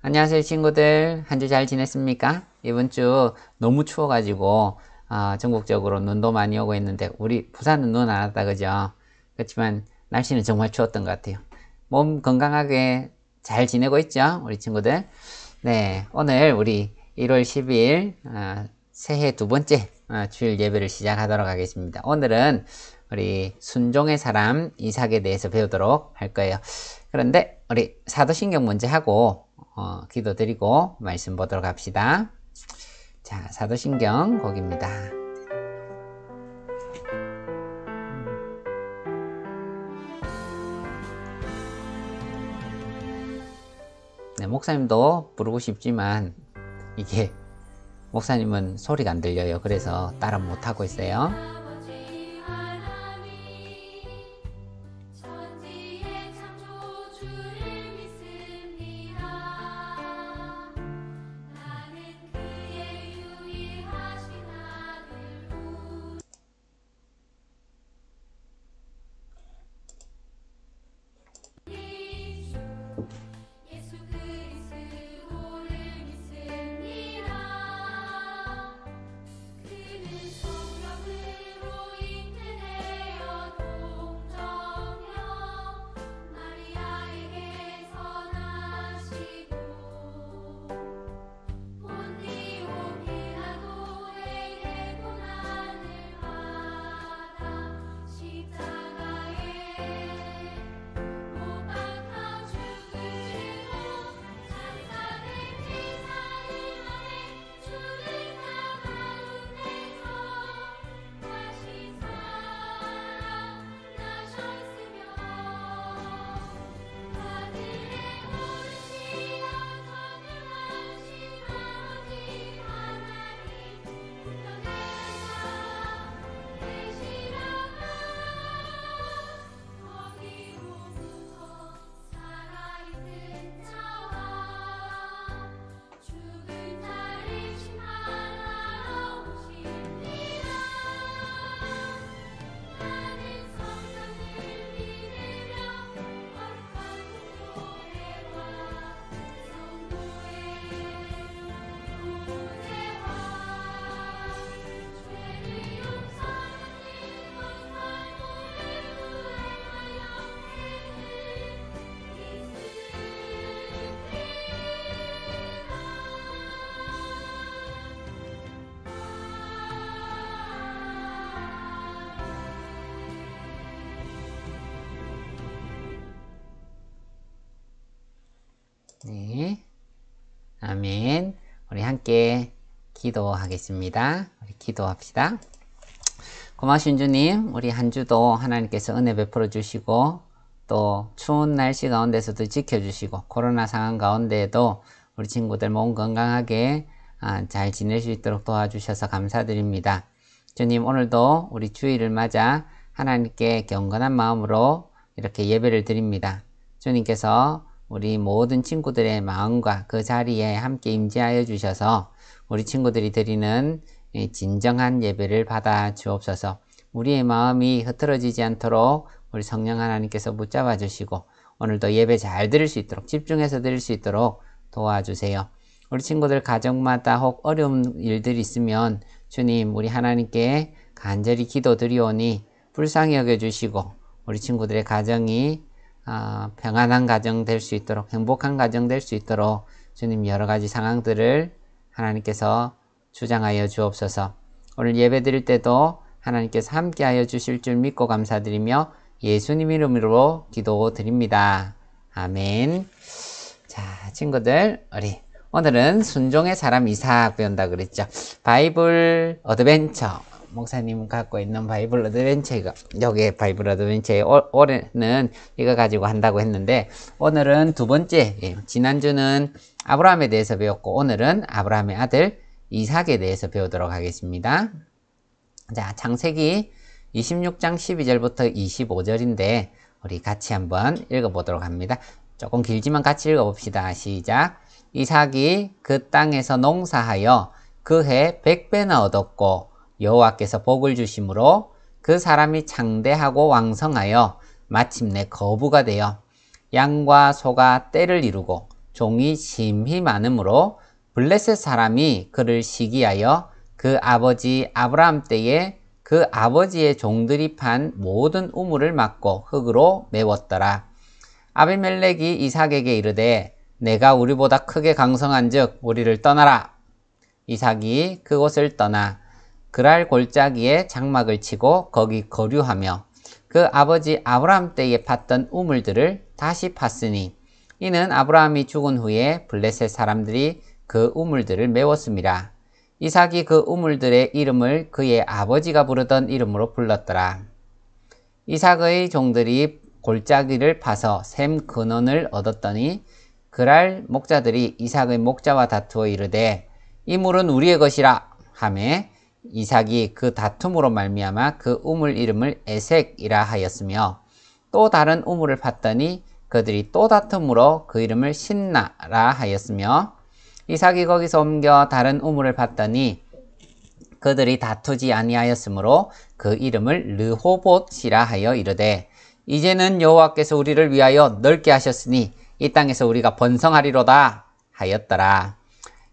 안녕하세요 친구들. 한 주 잘 지냈습니까? 이번 주 너무 추워가지고 전국적으로 눈도 많이 오고 있는데 우리 부산은 눈 안 왔다 그죠? 그렇지만 날씨는 정말 추웠던 것 같아요. 몸 건강하게 잘 지내고 있죠? 우리 친구들. 네, 오늘 우리 1월 12일 새해 두 번째 주일 예배를 시작하도록 하겠습니다. 오늘은 우리 순종의 사람 이삭에 대해서 배우도록 할 거예요. 그런데 우리 사도신경 먼저 하고 기도드리고 말씀 보도록 합시다. 자, 사도신경 거기입니다. 네, 목사님도 부르고 싶지만 이게 목사님은 소리가 안 들려요. 그래서 따라 못하고 있어요. 네, 아멘. 우리 함께 기도하겠습니다. 우리 기도합시다. 고마우신 주님, 우리 한 주도 하나님께서 은혜 베풀어 주시고 또 추운 날씨 가운데서도 지켜주시고 코로나 상황 가운데에도 우리 친구들 몸 건강하게 잘 지낼 수 있도록 도와주셔서 감사드립니다. 주님, 오늘도 우리 주일을 맞아 하나님께 경건한 마음으로 이렇게 예배를 드립니다. 주님께서 우리 모든 친구들의 마음과 그 자리에 함께 임재하여 주셔서 우리 친구들이 드리는 진정한 예배를 받아 주옵소서. 우리의 마음이 흐트러지지 않도록 우리 성령 하나님께서 붙잡아 주시고 오늘도 예배 잘 드릴 수 있도록 집중해서 드릴 수 있도록 도와주세요. 우리 친구들 가정마다 혹 어려운 일들이 있으면 주님, 우리 하나님께 간절히 기도드리오니 불쌍히 여겨주시고 우리 친구들의 가정이 평안한 가정 될 수 있도록 행복한 가정 될 수 있도록 주님 여러 가지 상황들을 하나님께서 주장하여 주옵소서. 오늘 예배 드릴 때도 하나님께서 함께하여 주실 줄 믿고 감사드리며 예수님 이름으로 기도드립니다. 아멘. 자, 친구들, 우리 오늘은 순종의 사람 이삭 배운다 그랬죠. 바이블 어드벤처, 목사님 갖고 있는 바이블 어드벤처, 여기 바이블 어드벤처에 올해는 이거 가지고 한다고 했는데 오늘은 두 번째, 지난주는 아브라함에 대해서 배웠고 오늘은 아브라함의 아들 이삭에 대해서 배우도록 하겠습니다. 자, 창세기 26장 12절부터 25절인데 우리 같이 한번 읽어보도록 합니다. 조금 길지만 같이 읽어봅시다. 시작. 이삭이 그 땅에서 농사하여 그 해 100배나 얻었고 여호와께서 복을 주심으로 그 사람이 창대하고 왕성하여 마침내 거부가 되어 양과 소가 떼를 이루고 종이 심히 많으므로 블레셋 사람이 그를 시기하여 그 아버지 아브라함 때에 그 아버지의 종들이 판 모든 우물을 막고 흙으로 메웠더라. 아비멜렉이 이삭에게 이르되 내가 우리보다 크게 강성한즉 우리를 떠나라. 이삭이 그곳을 떠나 그랄 골짜기에 장막을 치고 거기 거류하며 그 아버지 아브라함 때에 팠던 우물들을 다시 팠으니 이는 아브라함이 죽은 후에 블레셋 사람들이 그 우물들을 메웠습니다. 이삭이 그 우물들의 이름을 그의 아버지가 부르던 이름으로 불렀더라. 이삭의 종들이 골짜기를 파서 샘 근원을 얻었더니 그랄 목자들이 이삭의 목자와 다투어 이르되 이 물은 우리의 것이라 하매 이삭이 그 다툼으로 말미암아 그 우물 이름을 에색이라 하였으며 또 다른 우물을 팠더니 그들이 또 다툼으로 그 이름을 신나라 하였으며 이삭이 거기서 옮겨 다른 우물을 팠더니 그들이 다투지 아니하였으므로 그 이름을 르호봇이라 하여 이르되 이제는 여호와께서 우리를 위하여 넓게 하셨으니 이 땅에서 우리가 번성하리로다 하였더라.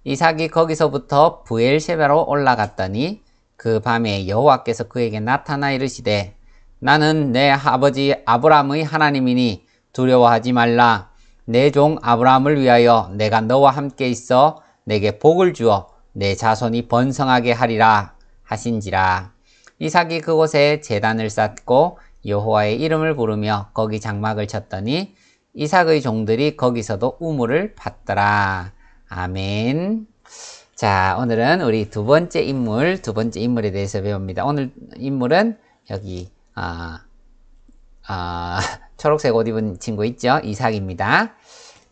이삭이 거기서부터 브엘셰바로 올라갔더니 그 밤에 여호와께서 그에게 나타나 이르시되 나는 내 아버지 아브라함의 하나님이니 두려워하지 말라. 내 종 아브라함을 위하여 내가 너와 함께 있어 내게 복을 주어 내 자손이 번성하게 하리라 하신지라. 이삭이 그곳에 제단을 쌓고 여호와의 이름을 부르며 거기 장막을 쳤더니 이삭의 종들이 거기서도 우물을 팠더라. 아멘. 자, 오늘은 우리 두 번째 인물에 대해서 배웁니다. 오늘 인물은 여기 초록색 옷 입은 친구 있죠? 이삭입니다.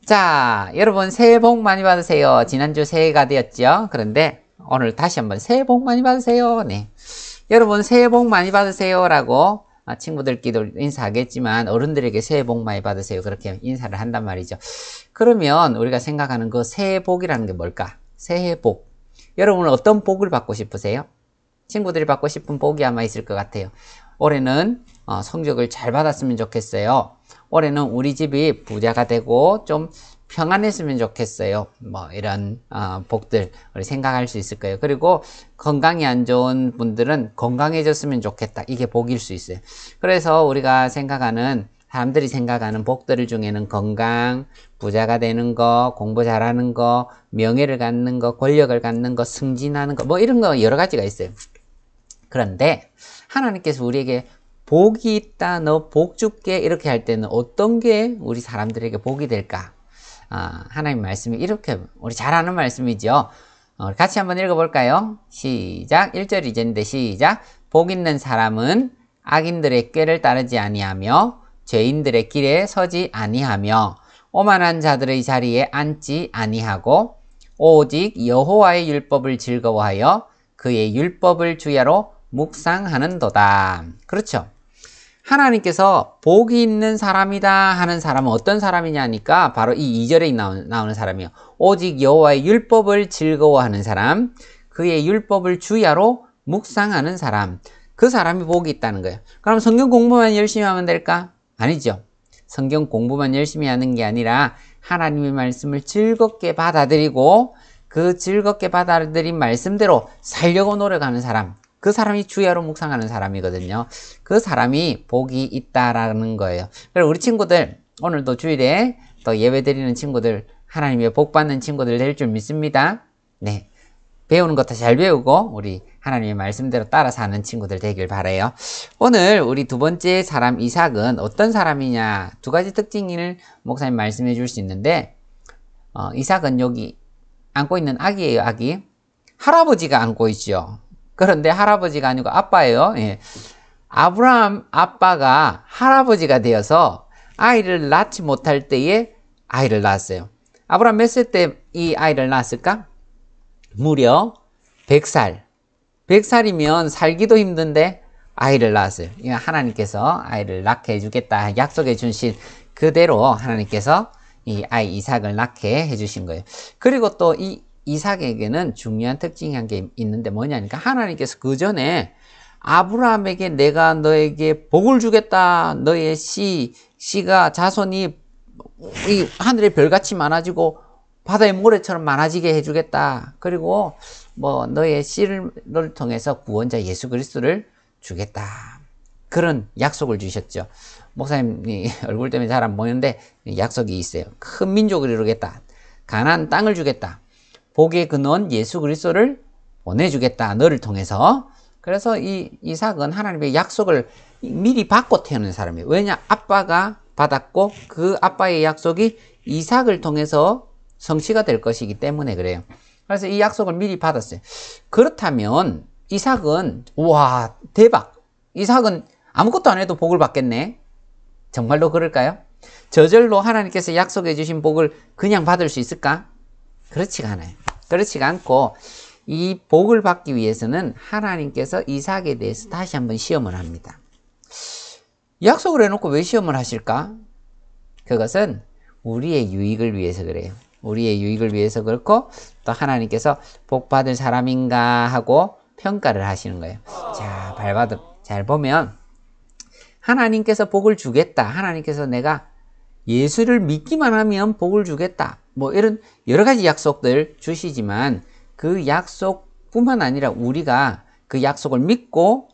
자, 여러분 새해 복 많이 받으세요. 지난주 새해가 되었죠? 그런데 오늘 다시 한번 새해 복 많이 받으세요. 네. 여러분 새해 복 많이 받으세요 라고 친구들끼리도 인사하겠지만 어른들에게 새해 복 많이 받으세요 그렇게 인사를 한단 말이죠. 그러면 우리가 생각하는 그 새해 복이라는 게 뭘까? 새해 복. 여러분은 어떤 복을 받고 싶으세요? 친구들이 받고 싶은 복이 아마 있을 것 같아요. 올해는 성적을 잘 받았으면 좋겠어요. 올해는 우리 집이 부자가 되고 좀 평안했으면 좋겠어요. 뭐 이런 복들 우리 생각할 수 있을 거예요. 그리고 건강이 안 좋은 분들은 건강해졌으면 좋겠다. 이게 복일 수 있어요. 그래서 우리가 사람들이 생각하는 복들 중에는 건강, 부자가 되는 거, 공부 잘하는 거, 명예를 갖는 거, 권력을 갖는 거, 승진하는 거, 뭐 이런 거 여러 가지가 있어요. 그런데 하나님께서 우리에게 복이 있다, 너 복 줄게 이렇게 할 때는 어떤 게 우리 사람들에게 복이 될까? 하나님 말씀이 이렇게 우리 잘 아는 말씀이죠. 같이 한번 읽어볼까요? 시작. 1절 이제인데 시작. 복 있는 사람은 악인들의 꾀를 따르지 아니하며 죄인들의 길에 서지 아니하며 오만한 자들의 자리에 앉지 아니하고 오직 여호와의 율법을 즐거워하여 그의 율법을 주야로 묵상하는도다. 그렇죠. 하나님께서 복이 있는 사람이다 하는 사람은 어떤 사람이냐니까 바로 이 2절에 나오는 사람이요. 오직 여호와의 율법을 즐거워하는 사람, 그의 율법을 주야로 묵상하는 사람, 그 사람이 복이 있다는 거예요. 그럼 성경 공부만 열심히 하면 될까? 아니죠. 성경 공부만 열심히 하는 게 아니라 하나님의 말씀을 즐겁게 받아들이고 그 즐겁게 받아들인 말씀대로 살려고 노력하는 사람, 그 사람이 주야로 묵상하는 사람이거든요. 그 사람이 복이 있다라는 거예요. 그리고 우리 친구들 오늘도 주일에 또 예배 드리는 친구들 하나님의 복 받는 친구들 될 줄 믿습니다. 네, 배우는 것도 잘 배우고 우리 하나님의 말씀대로 따라 사는 친구들 되길 바라요. 오늘 우리 두 번째 사람 이삭은 어떤 사람이냐, 두 가지 특징을 목사님 말씀해 줄 수 있는데 이삭은 여기 안고 있는 아기예요. 아기. 할아버지가 안고 있죠. 그런데 할아버지가 아니고 아빠예요. 예. 아브라함 아빠가 할아버지가 되어서 아이를 낳지 못할 때에 아이를 낳았어요. 아브라함 몇 살 때 이 아이를 낳았을까? 무려 100살. 100살이면 살기도 힘든데 아이를 낳았어요. 하나님께서 아이를 낳게 해주겠다 약속해 주신 그대로 하나님께서 이 아이 이삭을 낳게 해주신 거예요. 그리고 또 이 이삭에게는 중요한 특징이 한 게 있는데 뭐냐니까 하나님께서 그 전에 아브라함에게 내가 너에게 복을 주겠다. 너의 씨가 자손이 이 하늘의 별같이 많아지고 바다의 모래처럼 많아지게 해주겠다. 그리고 뭐 너의 씨를 통해서 구원자 예수 그리스도를 주겠다. 그런 약속을 주셨죠. 목사님이 얼굴 때문에 잘 안 보이는데 약속이 있어요. 큰 민족을 이루겠다. 가나안 땅을 주겠다. 복의 근원 예수 그리스도를 보내주겠다. 너를 통해서. 그래서 이 이삭은 하나님의 약속을 미리 받고 태어난 사람이에요. 왜냐? 아빠가 받았고 그 아빠의 약속이 이삭을 통해서 성취가 될 것이기 때문에 그래요. 그래서 이 약속을 미리 받았어요. 그렇다면 이삭은 우와 대박. 이삭은 아무것도 안 해도 복을 받겠네. 정말로 그럴까요? 저절로 하나님께서 약속해 주신 복을 그냥 받을 수 있을까? 그렇지가 않아요. 그렇지가 않고 이 복을 받기 위해서는 하나님께서 이삭에 대해서 다시 한번 시험을 합니다. 약속을 해놓고 왜 시험을 하실까? 그것은 우리의 유익을 위해서 그래요. 우리의 유익을 위해서 그렇고 또 하나님께서 복 받을 사람인가 하고 평가를 하시는 거예요. 자, 잘 보면 하나님께서 복을 주겠다. 하나님께서 내가 예수를 믿기만 하면 복을 주겠다. 뭐 이런 여러 가지 약속들 주시지만 그 약속뿐만 아니라 우리가 그 약속을 믿고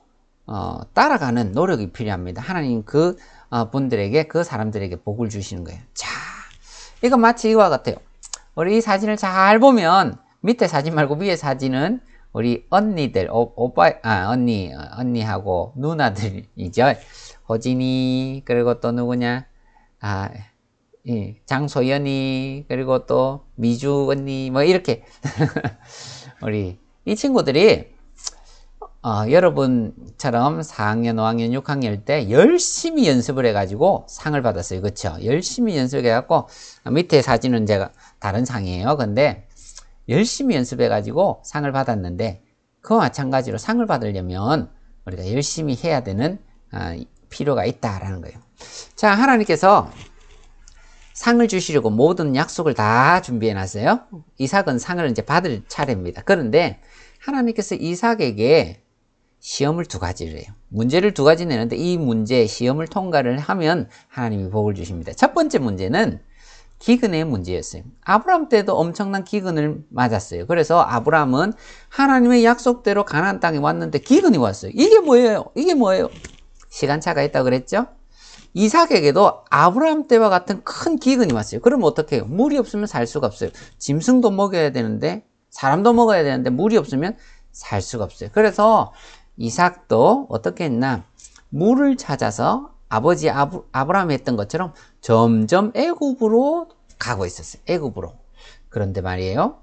따라가는 노력이 필요합니다. 하나님 그 분들에게 그 사람들에게 복을 주시는 거예요. 자, 이거 마치 이와 같아요. 우리 이 사진을 잘 보면 밑에 사진 말고 위에 사진은 우리 언니들, 언니하고 누나들이죠. 호진이, 그리고 또 누구냐? 장소연이, 그리고 또 미주 언니, 뭐 이렇게. 우리 이 친구들이 여러분처럼 4학년, 5학년, 6학년 때 열심히 연습을 해가지고 상을 받았어요. 그렇죠? 열심히 연습해갖고 밑에 사진은 제가 다른 상이에요. 근데 열심히 연습해가지고 상을 받았는데 그와 마찬가지로 상을 받으려면 우리가 열심히 해야 되는 필요가 있다라는 거예요. 자, 하나님께서 상을 주시려고 모든 약속을 다 준비해 놨어요. 이삭은 상을 이제 받을 차례입니다. 그런데 하나님께서 이삭에게 시험을 두 가지를 해요. 문제를 두 가지 내는데 이 문제, 시험을 통과를 하면 하나님이 복을 주십니다. 첫 번째 문제는 기근의 문제였어요. 아브라함 때도 엄청난 기근을 맞았어요. 그래서 아브라함은 하나님의 약속대로 가나안 땅에 왔는데 기근이 왔어요. 이게 뭐예요? 이게 뭐예요? 시간차가 있다고 그랬죠? 이삭에게도 아브라함 때와 같은 큰 기근이 왔어요. 그러면 어떻게 해요? 물이 없으면 살 수가 없어요. 짐승도 먹여야 되는데 사람도 먹어야 되는데 물이 없으면 살 수가 없어요. 그래서 이삭도 어떻게 했나? 물을 찾아서 아버지 아브라함이 했던 것처럼 점점 애굽으로 가고 있었어요. 애굽으로. 그런데 말이에요.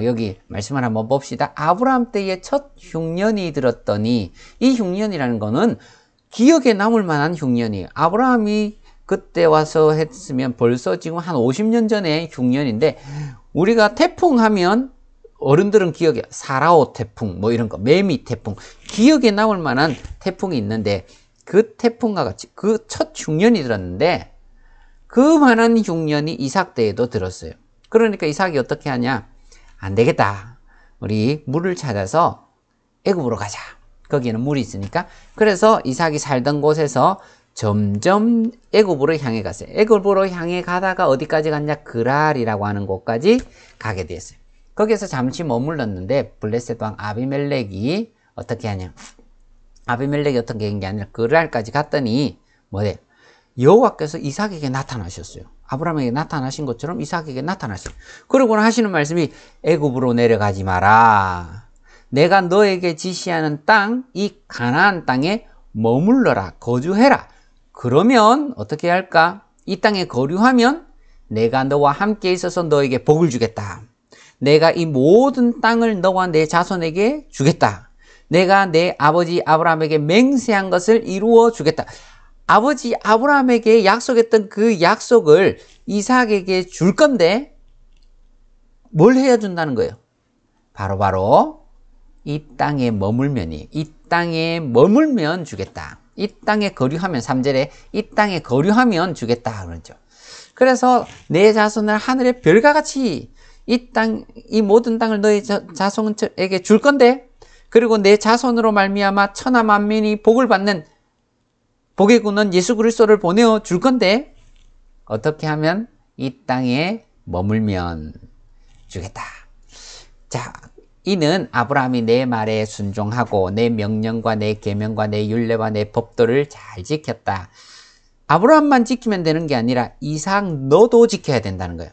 여기 말씀을 한번 봅시다. 아브라함 때의 첫 흉년이 들었더니 이 흉년이라는 거는 기억에 남을 만한 흉년이에요. 아브라함이 그때 와서 했으면 벌써 지금 한 50년 전의 흉년인데 우리가 태풍 하면 어른들은 기억에 사라오 태풍 뭐 이런 거 매미 태풍 기억에 남을 만한 태풍이 있는데 그 태풍과 같이 그 첫 흉년이 들었는데 그만한 흉년이 이삭 때에도 들었어요. 그러니까 이삭이 어떻게 하냐? 안 되겠다. 우리 물을 찾아서 애굽으로 가자. 거기에는 물이 있으니까. 그래서 이삭이 살던 곳에서 점점 애굽으로 향해 갔어요. 애굽으로 향해 가다가 어디까지 갔냐? 그랄이라고 하는 곳까지 가게 되었어요. 거기에서 잠시 머물렀는데 블레셋 왕 아비멜렉이 어떻게 하냐? 아비멜렉이 어떻게 한 게 아니라 그랄까지 갔더니 뭐래? 여호와께서 이삭에게 나타나셨어요. 아브라함에게 나타나신 것처럼 이삭에게 나타나셨어요. 그러고 하시는 말씀이 애굽으로 내려가지 마라. 내가 너에게 지시하는 땅, 이 가나안 땅에 머물러라, 거주해라. 그러면 어떻게 할까? 이 땅에 거류하면 내가 너와 함께 있어서 너에게 복을 주겠다. 내가 이 모든 땅을 너와 내 자손에게 주겠다. 내가 내 아버지 아브라함에게 맹세한 것을 이루어 주겠다. 아버지 아브라함에게 약속했던 그 약속을 이삭에게 줄 건데 뭘 해야 준다는 거예요? 바로 이 땅에 머물면이 이 땅에 머물면 주겠다. 이 땅에 거류하면 3절에 이 땅에 거류하면 주겠다 그러죠. 그래서 내 자손을 하늘의 별과 같이 이 모든 땅을 너의 자손에게 줄 건데 그리고 내 자손으로 말미암아 천하 만민이 복을 받는 복의 근원 예수 그리스도를 보내어 줄 건데 어떻게 하면 이 땅에 머물면 주겠다. 자, 이는 아브라함이 내 말에 순종하고 내 명령과 내 계명과 내 율례와 내 법도를 잘 지켰다. 아브라함만 지키면 되는 게 아니라 이삭 너도 지켜야 된다는 거예요.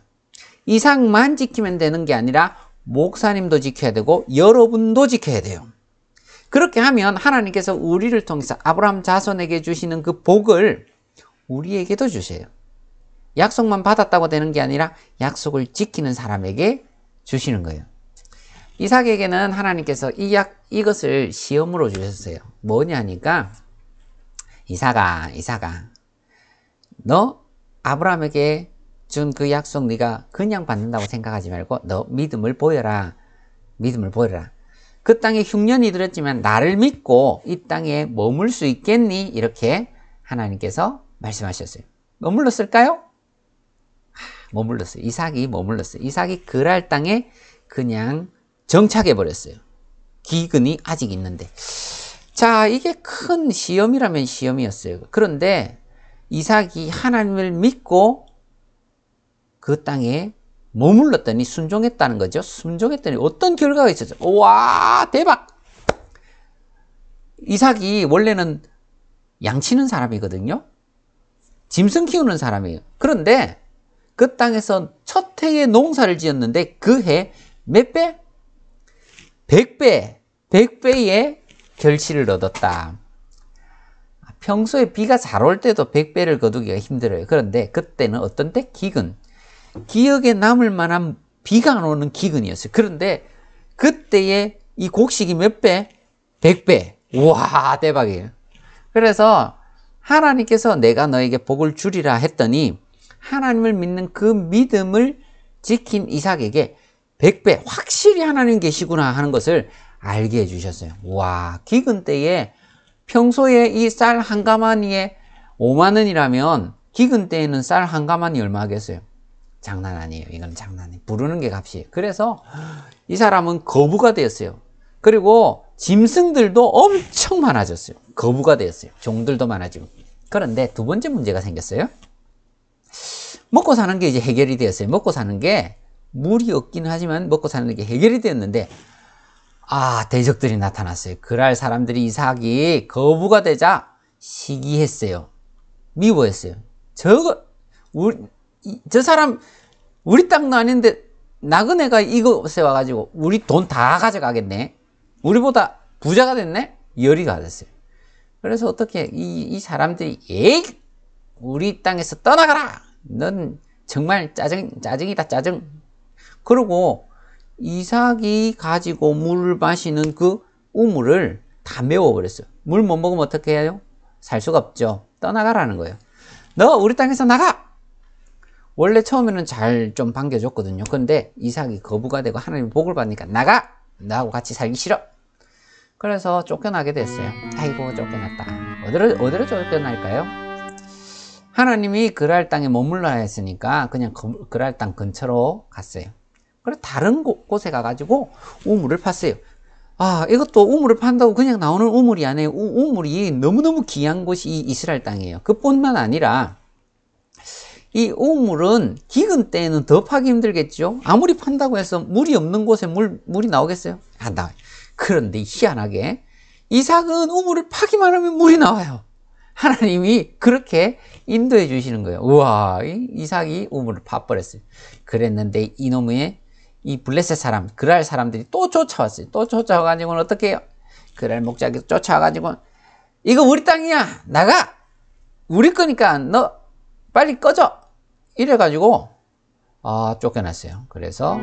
이삭만 지키면 되는 게 아니라 목사님도 지켜야 되고 여러분도 지켜야 돼요. 그렇게 하면 하나님께서 우리를 통해서 아브라함 자손에게 주시는 그 복을 우리에게도 주세요. 약속만 받았다고 되는 게 아니라 약속을 지키는 사람에게 주시는 거예요. 이삭에게는 하나님께서 이것을 시험으로 주셨어요. 뭐냐니까 이삭아 너 아브라함에게 준 그 약속 네가 그냥 받는다고 생각하지 말고 너 믿음을 보여라. 그 땅에 흉년이 들었지만 나를 믿고 이 땅에 머물 수 있겠니? 이렇게 하나님께서 말씀하셨어요. 머물렀을까요? 머물렀어요. 이삭이 머물렀어요. 이삭이 그랄 땅에 그냥 정착해 버렸어요. 기근이 아직 있는데. 자, 이게 큰 시험이라면 시험이었어요. 그런데 이삭이 하나님을 믿고 그 땅에 머물렀더니 순종했다는 거죠. 순종했더니 어떤 결과가 있었죠? 와, 대박! 이삭이 원래는 양치는 사람이거든요. 짐승 키우는 사람이에요. 그런데 그 땅에서 첫 해에 농사를 지었는데 그 해 몇 배? 100배, 100배의 결실을 얻었다. 평소에 비가 잘 올 때도 100배를 거두기가 힘들어요. 그런데 그때는 어떤 때? 기근. 기억에 남을 만한 비가 안 오는 기근이었어요. 그런데 그때의 이 곡식이 몇 배? 100배. 우와, 대박이에요. 그래서 하나님께서 내가 너에게 복을 주리라 했더니 하나님을 믿는 그 믿음을 지킨 이삭에게 100배 확실히 하나님 계시구나 하는 것을 알게 해주셨어요. 와, 기근 때에 평소에 이 쌀 한 가마니에 5만 원이라면 기근 때에는 쌀 한 가마니 얼마겠어요? 장난 아니에요. 이건 장난이에요. 부르는 게 값이에요. 그래서 이 사람은 거부가 되었어요. 그리고 짐승들도 엄청 많아졌어요. 거부가 되었어요. 종들도 많아지고. 그런데 두 번째 문제가 생겼어요. 먹고 사는 게 이제 해결이 되었어요. 먹고 사는 게 물이 없긴 하지만 먹고 사는 게 해결이 되었는데 대적들이 나타났어요. 그랄 사람들이 이삭이 거부가 되자 시기했어요. 미워했어요. 저 사람 우리 땅도 아닌데 나그네가 이곳에 와가지고 우리 돈 다 가져가겠네. 우리보다 부자가 됐네. 열이 가졌어요. 그래서 어떻게 이 사람들이 우리 땅에서 떠나가라. 넌 정말 짜증이다 짜증. 그리고 이삭이 가지고 물을 마시는 그 우물을 다 메워버렸어요. 물 못 먹으면 어떻게 해요? 살 수가 없죠. 떠나가라는 거예요. 너 우리 땅에서 나가! 원래 처음에는 잘 좀 반겨줬거든요. 근데 이삭이 거부가 되고 하나님 복을 받으니까 나가! 나하고 같이 살기 싫어! 그래서 쫓겨나게 됐어요. 아이고 쫓겨났다. 어디로 쫓겨날까요? 하나님이 그랄 땅에 머물러야 했으니까 그냥 그랄 땅 근처로 갔어요. 그래서 다른 곳에 가가지고 우물을 팠어요. 이것도 우물을 판다고 그냥 나오는 우물이 아니에요. 우물이 너무너무 귀한 곳이 이 이스라엘 땅이에요. 그뿐만 아니라 이 우물은 기근 때에는 더 파기 힘들겠죠. 아무리 판다고 해서 물이 없는 곳에 물이 나오겠어요? 안 나와요. 그런데 희한하게 이삭은 우물을 파기만 하면 물이 나와요. 하나님이 그렇게 인도해 주시는 거예요. 우와, 이삭이 우물을 파버렸어요. 그랬는데 이놈의 이 블레셋 사람, 그랄 사람들이 또 쫓아왔어요. 또 쫓아와가지고는 어떻게 해요? 그랄 목자기 쫓아와가지고 이거 우리 땅이야! 나가! 우리 거니까 너 빨리 꺼져! 이래가지고 쫓겨났어요. 그래서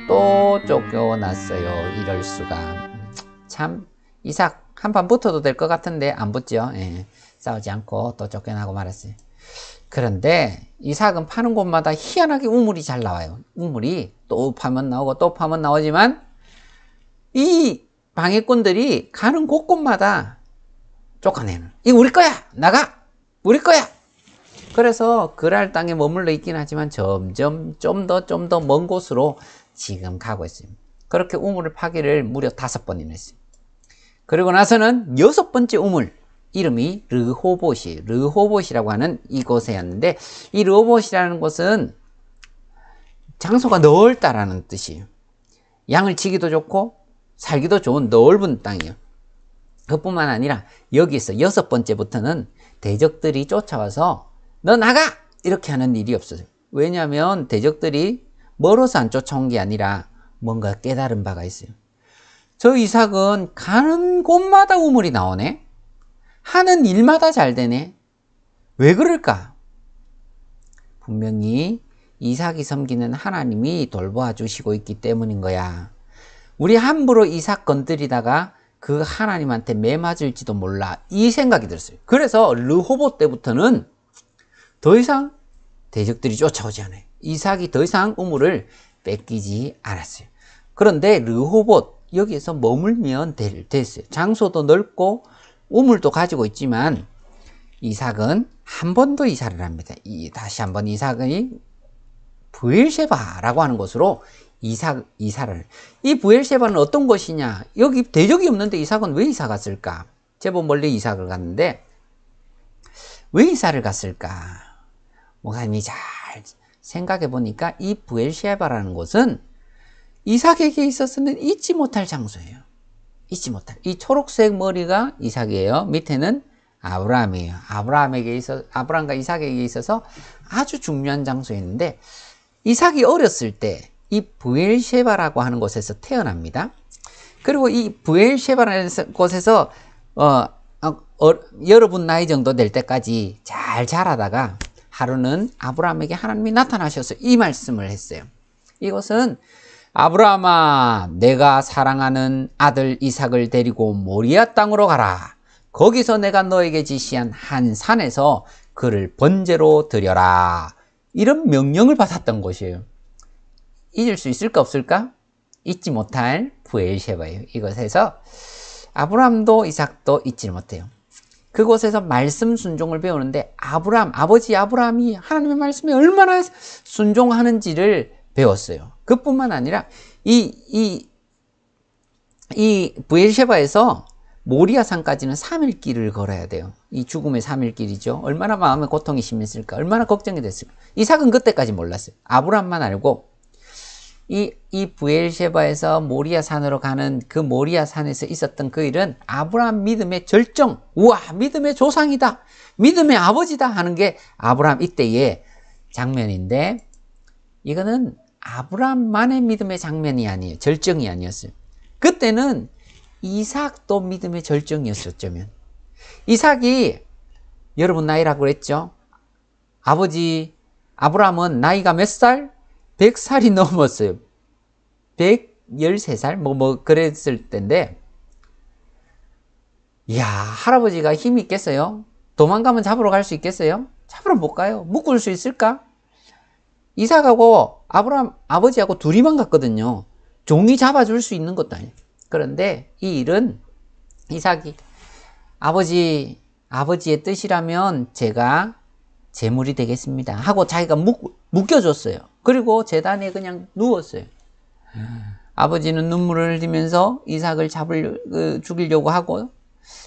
또 쫓겨났어요. 이럴 수가. 참 이삭 한판 붙어도 될 것 같은데 안 붙죠. 싸우지 않고 또 쫓겨나고 말았어요. 그런데 이삭은 파는 곳마다 희한하게 우물이 잘 나와요. 우물이 또 파면 나오고 또 파면 나오지만 이 방해꾼들이 가는 곳곳마다 쫓아내는. 이거 우리 거야! 나가! 우리 거야! 그래서 그랄 땅에 머물러 있긴 하지만 점점 좀 더 먼 곳으로 지금 가고 있어요. 그렇게 우물을 파기를 무려 5번이나 했어요. 그리고 나서는 6번째 우물. 이름이 르호봇이, 르호봇이라고 하는 이곳이었는데, 이 르호봇이라는 곳은 장소가 넓다라는 뜻이에요. 양을 치기도 좋고 살기도 좋은 넓은 땅이에요. 그뿐만 아니라 여기서 6번째부터는 대적들이 쫓아와서 너 나가! 이렇게 하는 일이 없어요. 왜냐하면 대적들이 멀어서 안 쫓아온 게 아니라 뭔가 깨달은 바가 있어요. 저 이삭은 가는 곳마다 우물이 나오네. 하는 일마다 잘 되네. 왜 그럴까? 분명히 이삭이 섬기는 하나님이 돌보아 주시고 있기 때문인 거야. 우리 함부로 이삭 건드리다가 그 하나님한테 매 맞을지도 몰라. 이 생각이 들었어요. 그래서 르호봇 때부터는 더 이상 대적들이 쫓아오지 않아요. 이삭이 더 이상 우물을 뺏기지 않았어요. 그런데 르호봇 여기에서 머물면 됐어요. 장소도 넓고 우물도 가지고 있지만 이삭은 한 번 더 이사를 합니다. 다시 한번 이삭이 브엘셰바라고 하는 곳으로 이사를. 이 브엘셰바는 어떤 곳이냐? 여기 대적이 없는데 이삭은 왜 이사 갔을까? 제법 멀리 이삭을 갔는데 왜 이사를 갔을까? 목사님이 잘 생각해 보니까 이 브엘셰바라는 곳은 이삭에게 있어서는 잊지 못할 장소예요. 잊지 못할. 이 초록색 머리가 이삭이에요. 밑에는 아브라함이에요. 아브라함과 이삭에게 있어서 아주 중요한 장소였는데 이삭이 어렸을 때 이 브엘셰바라고 하는 곳에서 태어납니다. 그리고 이 브엘셰바라는 곳에서 여러분 나이 정도 될 때까지 잘 자라다가 하루는 아브라함에게 하나님이 나타나셔서 이 말씀을 했어요. 이것은 아브라함아, 내가 사랑하는 아들 이삭을 데리고 모리아 땅으로 가라. 거기서 내가 너에게 지시한 한 산에서 그를 번제로 드려라. 이런 명령을 받았던 곳이에요. 잊을 수 있을까 없을까? 잊지 못할 브엘셰바예요. 이곳에서 아브라함도 이삭도 잊지 못해요. 그곳에서 말씀 순종을 배우는데 아버지 아브라함이 하나님의 말씀에 얼마나 순종하는지를 배웠어요. 그뿐만 아니라 이 브엘셰바에서 모리아 산까지는 3일 길을 걸어야 돼요. 이 죽음의 3일 길이죠. 얼마나 마음에 고통이 심했을까? 얼마나 걱정이 됐을까? 이삭은 그때까지 몰랐어요. 아브라함만 알고 이 브엘셰바에서 모리아 산으로 가는 그 모리아 산에서 있었던 그 일은 아브라함 믿음의 절정, 우와, 믿음의 조상이다, 믿음의 아버지다 하는 게 아브라함 이때의 장면인데 이거는 아브라함만의 믿음의 장면이 아니에요. 절정이 아니었어요. 그때는 이삭도 믿음의 절정이었었죠. 이삭이 여러분 나이라고 그랬죠? 아버지 아브라함은 나이가 몇 살? 100살이 넘었어요. 113살? 뭐 그랬을 때인데 이야, 할아버지가 힘이 있겠어요? 도망가면 잡으러 갈 수 있겠어요? 잡으러 못 가요. 묶을 수 있을까? 이삭하고 아브라함 아버지하고 둘이만 갔거든요. 종이 잡아줄 수 있는 것도 아니에요. 그런데 이 일은 이삭이 아버지의 뜻이라면 제가 제물이 되겠습니다 하고 자기가 묶여줬어요. 그리고 제단에 그냥 누웠어요. 아버지는 눈물을 흘리면서 이삭을 죽이려고 하고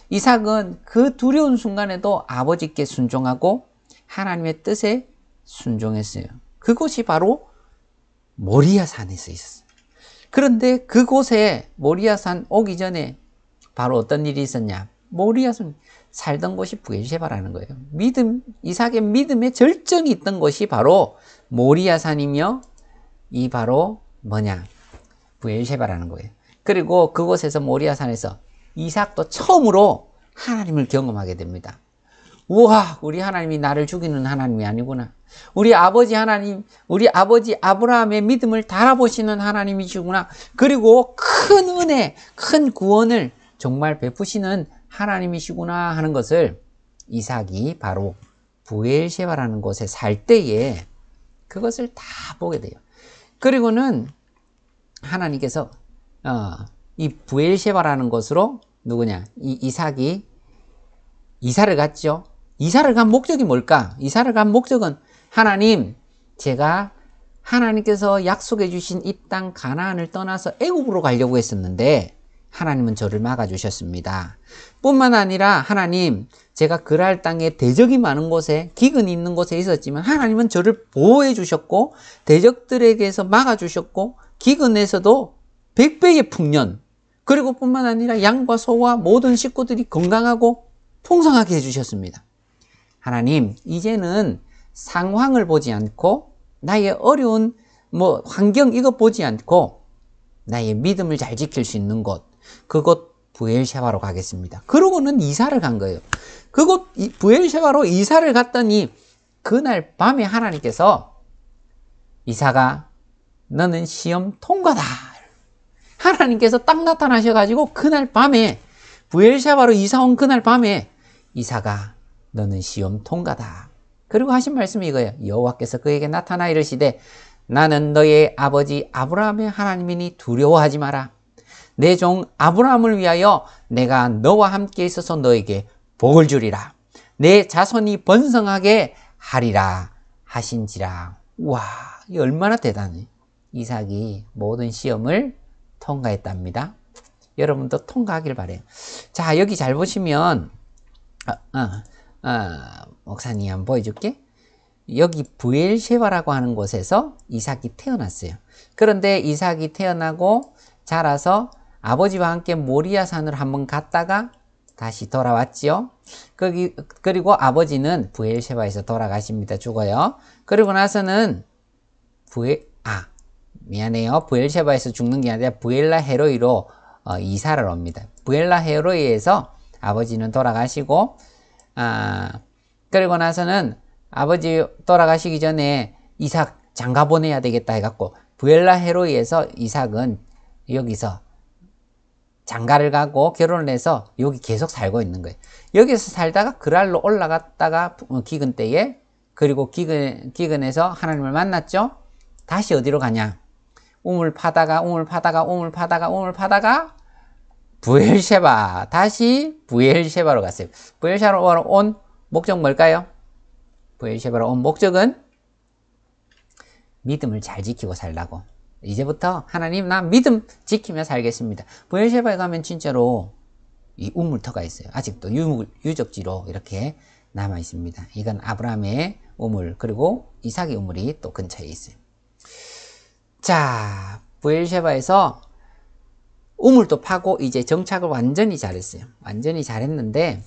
이삭은 그 두려운 순간에도 아버지께 순종하고 하나님의 뜻에 순종했어요. 그곳이 바로 모리아 산에서 있었어요. 그런데 그곳에 모리아 산 오기 전에 바로 어떤 일이 있었냐? 모리아 산 살던 곳이 브엘셰바라는 거예요. 이삭의 믿음의 절정이 있던 곳이 바로 모리아 산이며 이 바로 뭐냐? 브엘셰바라는 거예요. 그리고 그곳에서 모리아 산에서 이삭도 처음으로 하나님을 경험하게 됩니다. 우와, 우리 하나님이 나를 죽이는 하나님이 아니구나. 우리 아버지 하나님, 우리 아버지 아브라함의 믿음을 달아보시는 하나님이시구나. 그리고 큰 은혜, 큰 구원을 정말 베푸시는 하나님이시구나 하는 것을 이삭이 바로 브엘셰바라는 곳에 살 때에 그것을 다 보게 돼요. 그리고는 하나님께서 이 브엘셰바라는 곳으로 누구냐? 이 이삭이 이사를 갔죠. 이사를 간 목적이 뭘까? 이사를 간 목적은 하나님, 제가 하나님께서 약속해 주신 이 땅 가나안을 떠나서 애굽으로 가려고 했었는데 하나님은 저를 막아주셨습니다. 뿐만 아니라 하나님, 제가 그랄 땅에 대적이 많은 곳에, 기근이 있는 곳에 있었지만 하나님은 저를 보호해 주셨고 대적들에게서 막아주셨고 기근에서도 100배의 풍년, 그리고 뿐만 아니라 양과 소와 모든 식구들이 건강하고 풍성하게 해주셨습니다. 하나님, 이제는 상황을 보지 않고 나의 어려운 환경 이거 보지 않고 나의 믿음을 잘 지킬 수 있는 곳, 그곳 브엘셰바로 가겠습니다. 그러고는 이사를 간 거예요. 그곳 브엘셰바로 이사를 갔더니 그날 밤에 하나님께서 이사가 너는 시험 통과다. 하나님께서 딱 나타나셔가지고 그날 밤에 브엘셰바로 이사 온 그날 밤에 이사가 너는 시험 통과다. 그리고 하신 말씀이 이거예요. 여호와께서 그에게 나타나 이르시되 나는 너의 아버지 아브라함의 하나님이니 두려워하지 마라. 내 종 아브라함을 위하여 내가 너와 함께 있어서 너에게 복을 주리라. 내 자손이 번성하게 하리라 하신지라. 와, 이 얼마나 대단해. 이삭이 모든 시험을 통과했답니다. 여러분도 통과하길 바래요. 자, 여기 잘 보시면 목사님 한번 보여줄게. 여기 브엘셰바라고 하는 곳에서 이삭이 태어났어요. 그런데 이삭이 태어나고 자라서 아버지와 함께 모리아 산을 한번 갔다가 다시 돌아왔지요. 그리고 아버지는 브엘셰바에서 돌아가십니다. 죽어요. 그리고 나서는 브엘셰바에서 죽는 게 아니라 부엘라 헤로이로 이사를 옵니다. 부엘라 헤로이에서 아버지는 돌아가시고, 그리고 나서는 아버지 돌아가시기 전에 이삭 장가 보내야 되겠다 해갖고 부엘라 헤로이에서 이삭은 여기서 장가를 가고 결혼을 해서 여기 계속 살고 있는 거예요. 여기서 살다가 그랄로 올라갔다가 기근 때에, 그리고 기근에서 하나님을 만났죠. 다시 어디로 가냐? 우물 파다가 부엘셰바, 다시 부엘셰바로 갔어요. 부엘셰바로 온 목적 뭘까요? 부엘셰바로 온 목적은 믿음을 잘 지키고 살라고. 이제부터 하나님, 나 믿음 지키며 살겠습니다. 부엘셰바에 가면 진짜로 이 우물터가 있어요. 아직도 유적지로 이렇게 남아 있습니다. 이건 아브라함의 우물, 그리고 이삭의 우물이 또 근처에 있어요. 자, 부엘셰바에서 우물도 파고 이제 정착을 완전히 잘했어요. 완전히 잘했는데,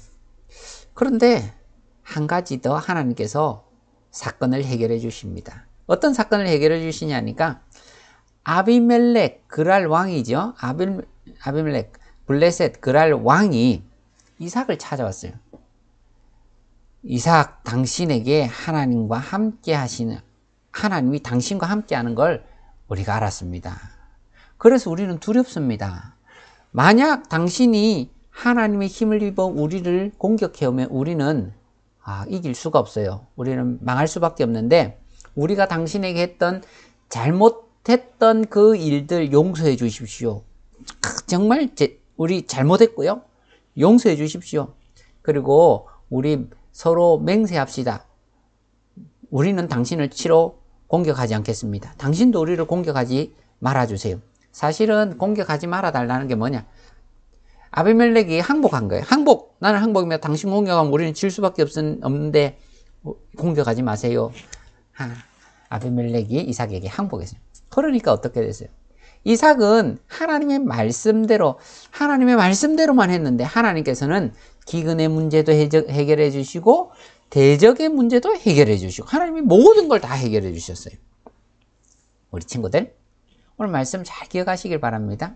그런데 한 가지 더 하나님께서 사건을 해결해 주십니다. 어떤 사건을 해결해 주시냐니까, 아비멜렉 그랄 왕이죠. 아비멜렉 블레셋 그랄 왕이 이삭을 찾아왔어요. 이삭, 당신에게 하나님과 함께 하시는, 하나님이 당신과 함께 하는 걸 우리가 알았습니다. 그래서 우리는 두렵습니다. 만약 당신이 하나님의 힘을 입어 우리를 공격해오면 우리는 이길 수가 없어요. 우리는 망할 수밖에 없는데, 우리가 당신에게 했던 잘못했던 그 일들 용서해 주십시오. 정말 우리 잘못했고요. 용서해 주십시오. 그리고 우리 서로 맹세합시다. 우리는 당신을 치러 공격하지 않겠습니다. 당신도 우리를 공격하지 말아주세요. 사실은 공격하지 말아달라는 게 뭐냐? 아비멜렉이 항복한 거예요. 항복! 나는 항복이면 당신 공격하면 우리는 질 수밖에 없는데 공격하지 마세요. 아비멜렉이 이삭에게 항복했어요. 그러니까 어떻게 됐어요? 이삭은 하나님의 말씀대로만 했는데 하나님께서는 기근의 문제도 해결해 주시고 대적의 문제도 해결해 주시고 하나님이 모든 걸 다 해결해 주셨어요. 우리 친구들, 오늘 말씀 잘 기억하시길 바랍니다.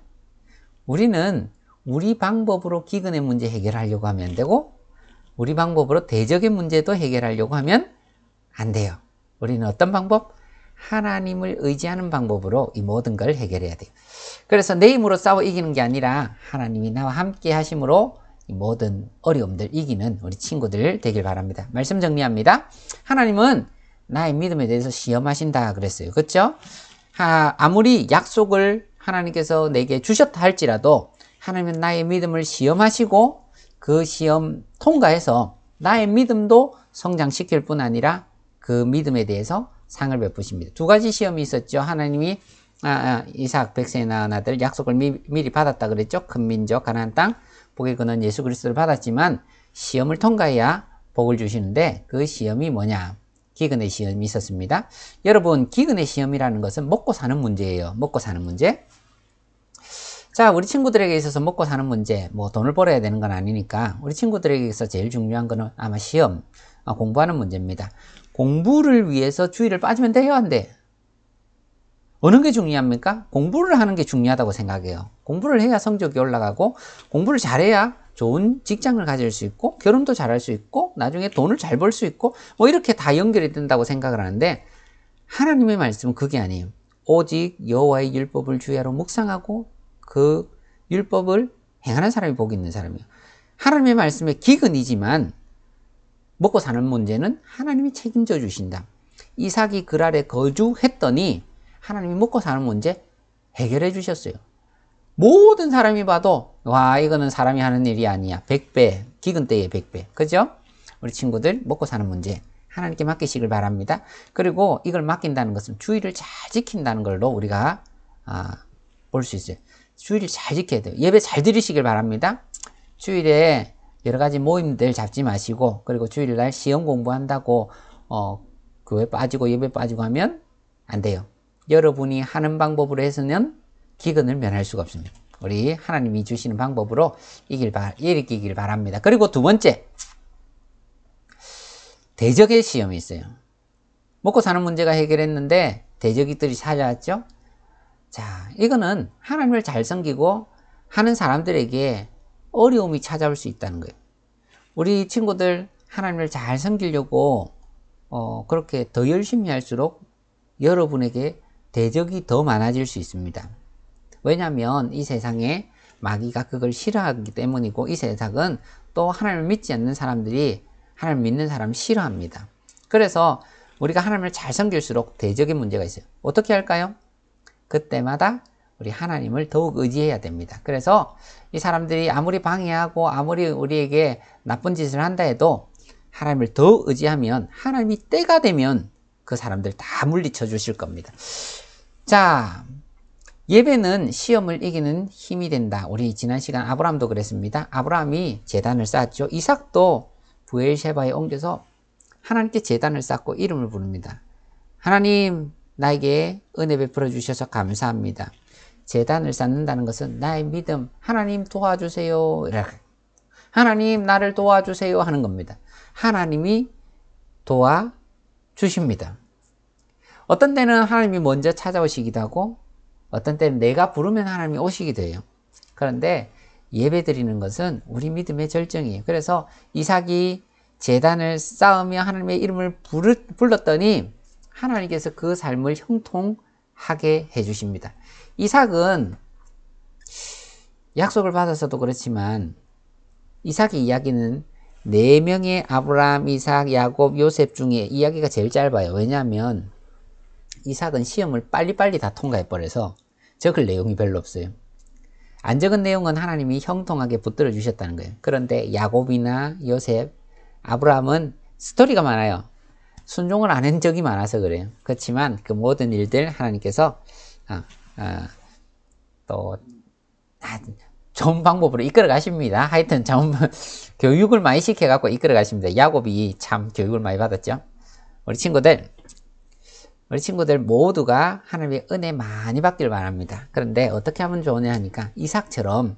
우리는 우리 방법으로 기근의 문제 해결하려고 하면 안 되고, 우리 방법으로 대적의 문제도 해결하려고 하면 안 돼요. 우리는 어떤 방법? 하나님을 의지하는 방법으로 이 모든 걸 해결해야 돼요. 그래서 내 힘으로 싸워 이기는 게 아니라 하나님이 나와 함께 하심으로 이 모든 어려움들 이기는 우리 친구들 되길 바랍니다. 말씀 정리합니다. 하나님은 나의 믿음에 대해서 시험하신다 그랬어요. 그렇죠? 아무리 약속을 하나님께서 내게 주셨다 할지라도 하나님은 나의 믿음을 시험하시고 그 시험 통과해서 나의 믿음도 성장시킬 뿐 아니라 그 믿음에 대해서 상을 베푸십니다. 두 가지 시험이 있었죠. 하나님이 이삭 100세에 낳은 아들 약속을 미리 받았다 그랬죠. 큰 민족 가나안 땅 복의 근원 예수 그리스도를 받았지만 시험을 통과해야 복을 주시는데 그 시험이 뭐냐? 기근의 시험이 있었습니다. 여러분, 기근의 시험이라는 것은 먹고 사는 문제예요. 먹고 사는 문제. 자, 우리 친구들에게 있어서 먹고 사는 문제, 뭐 돈을 벌어야 되는 건 아니니까 우리 친구들에게 있어서 제일 중요한 거는 아마 시험, 공부하는 문제입니다. 공부를 위해서 주의를 빠지면 돼요, 안 돼? 어느 게 중요합니까? 공부를 하는 게 중요하다고 생각해요. 공부를 해야 성적이 올라가고 공부를 잘해야 좋은 직장을 가질 수 있고 결혼도 잘할 수 있고 나중에 돈을 잘 벌 수 있고 뭐 이렇게 다 연결이 된다고 생각을 하는데 하나님의 말씀은 그게 아니에요. 오직 여호와의 율법을 주야로 묵상하고 그 율법을 행하는 사람이 복이 있는 사람이에요. 하나님의 말씀에 기근이지만 먹고 사는 문제는 하나님이 책임져 주신다. 이삭이 그랄에 거주했더니 하나님이 먹고 사는 문제 해결해 주셨어요. 모든 사람이 봐도 와, 이거는 사람이 하는 일이 아니야. 100배, 기근 때에 100배. 그죠? 우리 친구들 먹고 사는 문제 하나님께 맡기시길 바랍니다. 그리고 이걸 맡긴다는 것은 주의를 잘 지킨다는 걸로 우리가 볼 수 있어요. 주의를 잘 지켜야 돼요. 예배 잘 드리시길 바랍니다. 주일에 여러 가지 모임들 잡지 마시고 그리고 주일날 시험 공부한다고 교회 빠지고 예배 빠지고 하면 안 돼요. 여러분이 하는 방법으로 해서는 기근을 면할 수가 없습니다. 우리 하나님이 주시는 방법으로 이기길 바랍니다. 그리고 두 번째, 대적의 시험이 있어요. 먹고 사는 문제가 해결했는데 대적이들이 찾아왔죠. 자, 이거는 하나님을 잘 섬기고 하는 사람들에게 어려움이 찾아올 수 있다는 거예요. 우리 친구들 하나님을 잘 섬기려고 그렇게 더 열심히 할수록 여러분에게 대적이 더 많아질 수 있습니다. 왜냐하면 이 세상에 마귀가 그걸 싫어하기 때문이고 이 세상은 또 하나님을 믿지 않는 사람들이 하나님을 믿는 사람을 싫어합니다. 그래서 우리가 하나님을 잘 섬길수록 대적의 문제가 있어요. 어떻게 할까요? 그때마다 우리 하나님을 더욱 의지해야 됩니다. 그래서 이 사람들이 아무리 방해하고 아무리 우리에게 나쁜 짓을 한다 해도 하나님을 더 의지하면 하나님이 때가 되면 그 사람들 다 물리쳐 주실 겁니다. 자, 예배는 시험을 이기는 힘이 된다. 우리 지난 시간 아브라함도 그랬습니다. 아브라함이 제단을 쌓았죠. 이삭도 브엘셰바에 옮겨서 하나님께 제단을 쌓고 이름을 부릅니다. 하나님, 나에게 은혜 베풀어 주셔서 감사합니다. 제단을 쌓는다는 것은 나의 믿음, 하나님 도와주세요. 하나님 나를 도와주세요 하는 겁니다. 하나님이 도와주십니다. 어떤 때는 하나님이 먼저 찾아오시기도 하고 어떤 때는 내가 부르면 하나님이 오시기도 해요. 그런데 예배 드리는 것은 우리 믿음의 절정이에요. 그래서 이삭이 제단을 쌓으며 하나님의 이름을 불렀더니 하나님께서 그 삶을 형통하게 해주십니다. 이삭은 약속을 받아서도 그렇지만 이삭의 이야기는 4명의 아브라함, 이삭, 야곱, 요셉 중에 이야기가 제일 짧아요. 왜냐하면 이삭은 시험을 빨리빨리 다 통과해버려서 적을 내용이 별로 없어요. 안 적은 내용은 하나님이 형통하게 붙들어 주셨다는 거예요. 그런데 야곱이나 요셉, 아브라함은 스토리가 많아요. 순종을 안 한 적이 많아서 그래요. 그렇지만 그 모든 일들 하나님께서 또 좋은 방법으로 이끌어 가십니다. 하여튼 좀 교육을 많이 시켜갖고 이끌어 가십니다. 야곱이 참 교육을 많이 받았죠. 우리 친구들 모두가 하나님의 은혜 많이 받길 바랍니다. 그런데 어떻게 하면 좋으냐 하니까 이삭처럼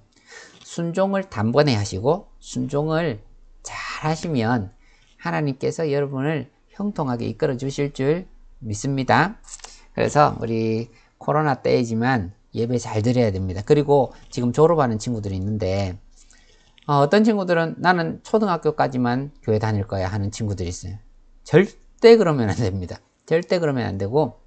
순종을 단번에 하시고 순종을 잘 하시면 하나님께서 여러분을 형통하게 이끌어 주실 줄 믿습니다. 그래서 우리 코로나 때이지만 예배 잘 드려야 됩니다. 그리고 지금 졸업하는 친구들이 있는데 어떤 친구들은 나는 초등학교까지만 교회 다닐 거야 하는 친구들이 있어요. 절대 그러면 안 됩니다. 절대 그러면 안 되고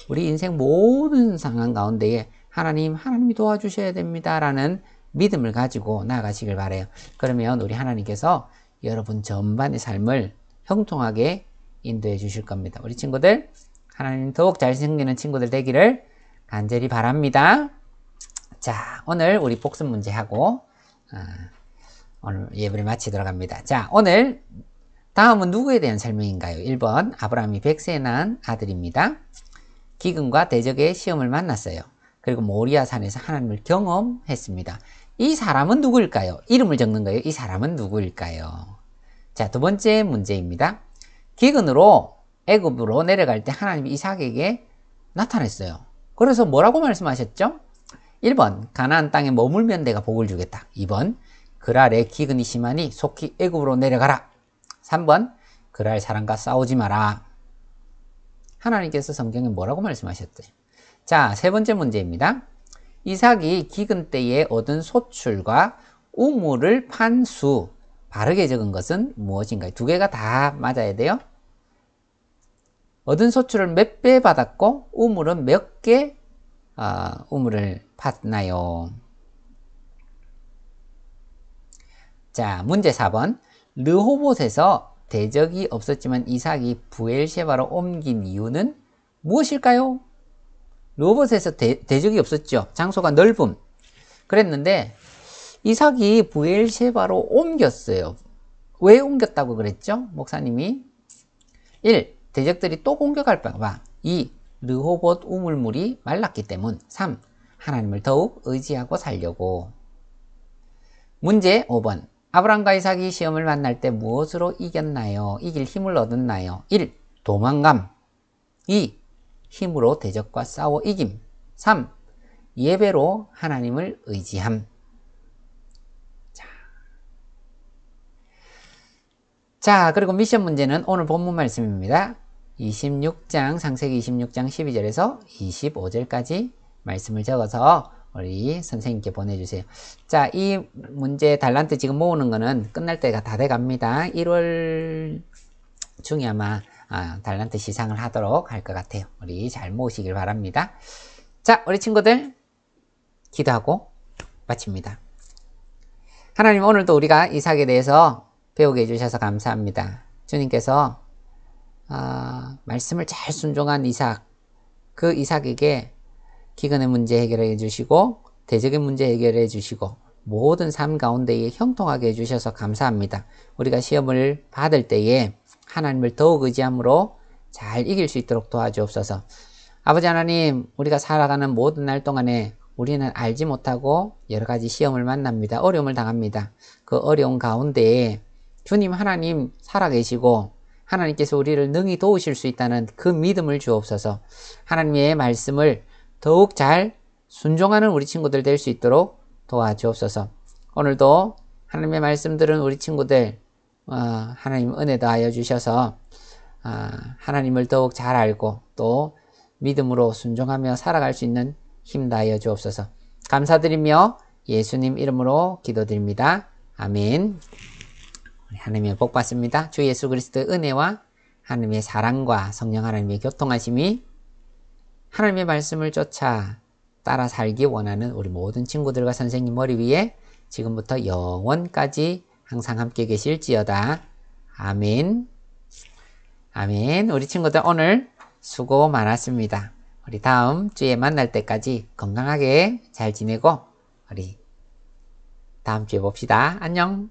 우리 인생 모든 상황 가운데에 하나님이 도와주셔야 됩니다 라는 믿음을 가지고 나아가시길 바라요. 그러면 우리 하나님께서 여러분 전반의 삶을 형통하게 인도해 주실 겁니다. 우리 친구들 하나님 더욱 잘 생기는 친구들 되기를 간절히 바랍니다. 자, 오늘 우리 복습 문제 하고 오늘 예배를 마치도록 합니다. 자, 오늘 다음은 누구에 대한 설명인가요? 1번 아브라함이 100세에 낳은 아들입니다. 기근과 대적의 시험을 만났어요. 그리고 모리아 산에서 하나님을 경험했습니다. 이 사람은 누구일까요? 이름을 적는 거예요. 이 사람은 누구일까요? 자, 두 번째 문제입니다. 기근으로 애굽으로 내려갈 때 하나님이 이삭에게 나타났어요. 그래서 뭐라고 말씀하셨죠? 1번 가나안 땅에 머물면 내가 복을 주겠다. 2번 그랄에 기근이 심하니 속히 애굽으로 내려가라. 3번 그랄 사람과 싸우지 마라. 하나님께서 성경에 뭐라고 말씀하셨대요? 자, 세 번째 문제입니다. 이삭이 기근 때에 얻은 소출과 우물을 판 수, 바르게 적은 것은 무엇인가요? 두 개가 다 맞아야 돼요. 얻은 소출을 몇 배 받았고 우물은 몇 개 우물을 팠나요? 자, 문제 4번. 르호봇에서 대적이 없었지만 이삭이 브엘셰바로 옮긴 이유는 무엇일까요? 르호봇에서 대적이 없었죠. 장소가 넓음. 그랬는데 이삭이 브엘셰바로 옮겼어요. 왜 옮겼다고 그랬죠? 목사님이 1. 대적들이 또 공격할까 봐. 2. 르호봇 우물물이 말랐기 때문. 3. 하나님을 더욱 의지하고 살려고. 문제 5번. 아브람과 이삭이 시험을 만날 때 무엇으로 이겼나요? 이길 힘을 얻었나요? 1. 도망감. 2. 힘으로 대적과 싸워 이김. 3. 예배로 하나님을 의지함. 자, 그리고 미션 문제는 오늘 본문 말씀입니다. 26장, 창세기 26장 12절에서 25절까지 말씀을 적어서 우리 선생님께 보내주세요. 자, 이 문제 달란트 지금 모으는 거는 끝날 때가 다 돼 갑니다. 1월 중에 아마 달란트 시상을 하도록 할 것 같아요. 우리 잘 모으시길 바랍니다. 자, 우리 친구들 기도하고 마칩니다. 하나님, 오늘도 우리가 이삭에 대해서 배우게 해주셔서 감사합니다. 주님께서 말씀을 잘 순종한 이삭, 그 이삭에게 기근의 문제 해결해 주시고 대적의 문제 해결해 주시고 모든 삶 가운데에 형통하게 해주셔서 감사합니다. 우리가 시험을 받을 때에 하나님을 더욱 의지함으로 잘 이길 수 있도록 도와주옵소서. 아버지 하나님, 우리가 살아가는 모든 날 동안에 우리는 알지 못하고 여러 가지 시험을 만납니다. 어려움을 당합니다. 그 어려운 가운데에 주님 하나님 살아계시고 하나님께서 우리를 능히 도우실 수 있다는 그 믿음을 주옵소서. 하나님의 말씀을 더욱 잘 순종하는 우리 친구들 될 수 있도록 도와주옵소서. 오늘도 하나님의 말씀 들은 우리 친구들 하나님 은혜 더하여 주셔서 하나님을 더욱 잘 알고 또 믿음으로 순종하며 살아갈 수 있는 힘 다하여 주옵소서. 감사드리며 예수님 이름으로 기도드립니다. 아멘. 하나님의 복 받습니다. 주 예수 그리스도의 은혜와 하나님의 사랑과 성령 하나님의 교통하심이 하나님의 말씀을 쫓아 따라 살기 원하는 우리 모든 친구들과 선생님 머리 위에 지금부터 영원까지 항상 함께 계실지어다. 아멘. 아멘. 우리 친구들 오늘 수고 많았습니다. 우리 다음 주에 만날 때까지 건강하게 잘 지내고 우리 다음 주에 봅시다. 안녕.